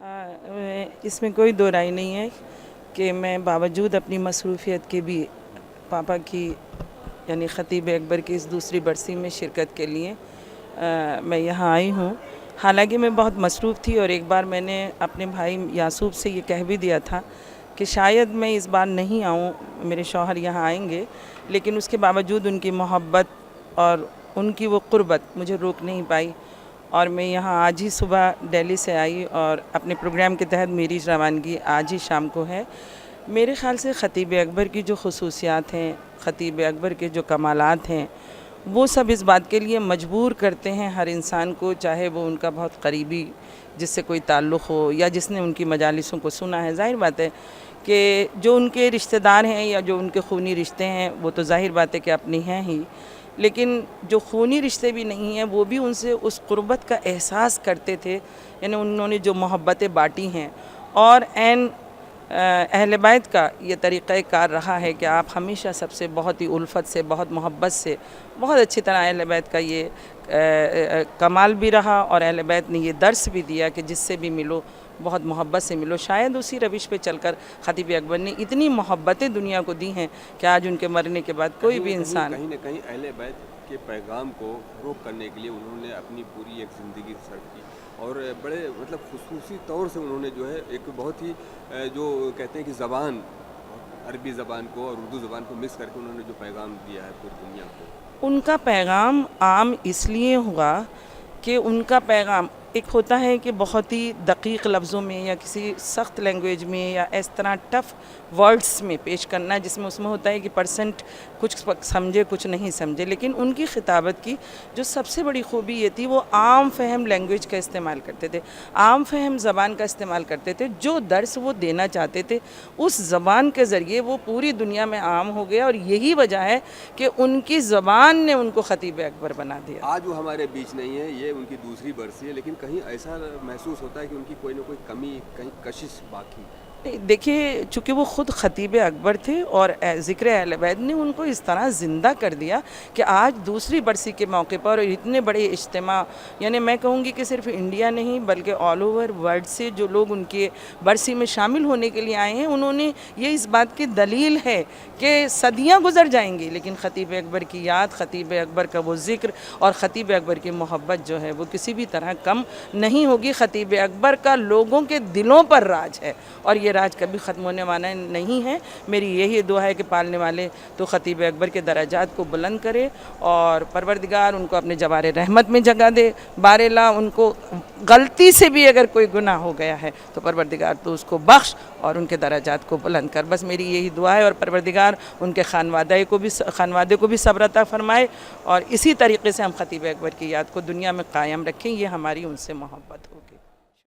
اس میں کوئی دو رائے نہیں ہے کہ میں باوجود اپنی مصروفیت کے بھی پاپا کی یعنی خطیب اکبر کی اس دوسری برسی میں شرکت کے لیے میں یہاں آئی ہوں. حالانکہ میں بہت مصروف تھی اور ایک بار میں نے اپنے بھائی یاسوب سے یہ کہہ بھی دیا تھا کہ شاید میں اس بار نہیں آؤں, میرے شوہر یہاں آئیں گے, لیکن اس کے باوجود ان کی محبت اور ان کی وہ قربت مجھے روک نہیں پائی اور میں یہاں آج ہی صبح دہلی سے آئی اور اپنے پروگرام کے تحت میری روانگی آج ہی شام کو ہے. میرے خیال سے خطیب اکبر کی جو خصوصیات ہیں, خطیب اکبر کے جو کمالات ہیں, وہ سب اس بات کے لیے مجبور کرتے ہیں ہر انسان کو, چاہے وہ ان کا بہت قریبی جس سے کوئی تعلق ہو یا جس نے ان کی مجالسوں کو سنا ہے. ظاہر بات ہے کہ جو ان کے رشتہ دار ہیں یا جو ان کے خونی رشتے ہیں وہ تو ظاہر بات ہے کہ اپنی ہیں ہی, لیکن جو خونی رشتے بھی نہیں ہیں وہ بھی ان سے اس قربت کا احساس کرتے تھے. یعنی انہوں نے جو محبتیں بانٹی ہیں, اور عین اہل بیت کا یہ طریقہ کار رہا ہے کہ آپ ہمیشہ سب سے بہت ہی الفت سے, بہت محبت سے, بہت اچھی طرح اہل بیت کا یہ کمال بھی رہا, اور اہل بیت نے یہ درس بھی دیا کہ جس سے بھی ملو بہت محبت سے ملو. شاید اسی روش پہ چل کر خطیب اکبر نے اتنی محبتیں دنیا کو دی ہیں کہ آج ان کے مرنے کے بعد کوئی بھی انسان کہیں نہ کہیں اہل بیت کے پیغام کو فروغ کرنے کے لیے انہوں نے اپنی پوری ایک زندگی صرف کی, اور بڑے خصوصی طور سے انہوں نے جو ہے ایک بہت ہی جو کہتے ہیں کہ زبان, عربی زبان کو اور اردو زبان کو مکس کر کے انہوں نے جو پیغام دیا ہے پوری دنیا کو. ان کا پیغام عام اس لیے ہوا کہ ان کا پیغام ایک ہوتا ہے کہ بہت ہی دقیق لفظوں میں یا کسی سخت لینگویج میں یا اس طرح ٹف ورڈز میں پیش کرنا, جس میں اس میں ہوتا ہے کہ پرسنٹ کچھ سمجھے کچھ نہیں سمجھے. لیکن ان کی خطابت کی جو سب سے بڑی خوبی یہ تھی, وہ عام فہم لینگویج کا استعمال کرتے تھے, عام فہم زبان کا استعمال کرتے تھے. جو درس وہ دینا چاہتے تھے اس زبان کے ذریعے وہ پوری دنیا میں عام ہو گیا, اور یہی وجہ ہے کہ ان کی زبان نے ان کو خطیب اکبر بنا دیا. آج وہ ہمارے بیچ نہیں ہے, یہ ان کی دوسری برسی ہے, لیکن کہیں ایسا محسوس ہوتا ہے کہ ان کی کوئی نہ کوئی کمی, کہیں کشش باقی. دیکھیے, چونکہ وہ خود خطیب اکبر تھے اور ذکر اہل بیت نے ان کو اس طرح زندہ کر دیا کہ آج دوسری برسی کے موقع پر اتنے بڑے اجتماع, یعنی میں کہوں گی کہ صرف انڈیا نہیں بلکہ آل اوور ورلڈ سے جو لوگ ان کے برسی میں شامل ہونے کے لیے آئے ہیں, انہوں نے یہ اس بات کی دلیل ہے کہ صدیاں گزر جائیں گی لیکن خطیب اکبر کی یاد, خطیب اکبر کا وہ ذکر اور خطیب اکبر کی محبت جو ہے وہ کسی بھی طرح کم نہیں ہوگی. خطیب اکبر کا لوگوں کے دلوں پر راج ہے اور یہ راج کبھی ختم ہونے والا نہیں ہے. میری یہی دعا ہے کہ پالنے والے تو خطیب اکبر کے درجات کو بلند کرے اور پروردگار ان کو اپنے جوار رحمت میں جگہ دے. بارلا ان کو غلطی سے بھی اگر کوئی گناہ ہو گیا ہے تو پروردگار تو اس کو بخش اور ان کے درجات کو بلند کر. بس میری یہی دعا ہے, اور پروردگار ان کے خانوادے کو بھی صبر عطا فرمائے, اور اسی طریقے سے ہم خطیب اکبر کی یاد کو دنیا میں قائم رکھیں. یہ ہماری ان سے محبت ہوگی.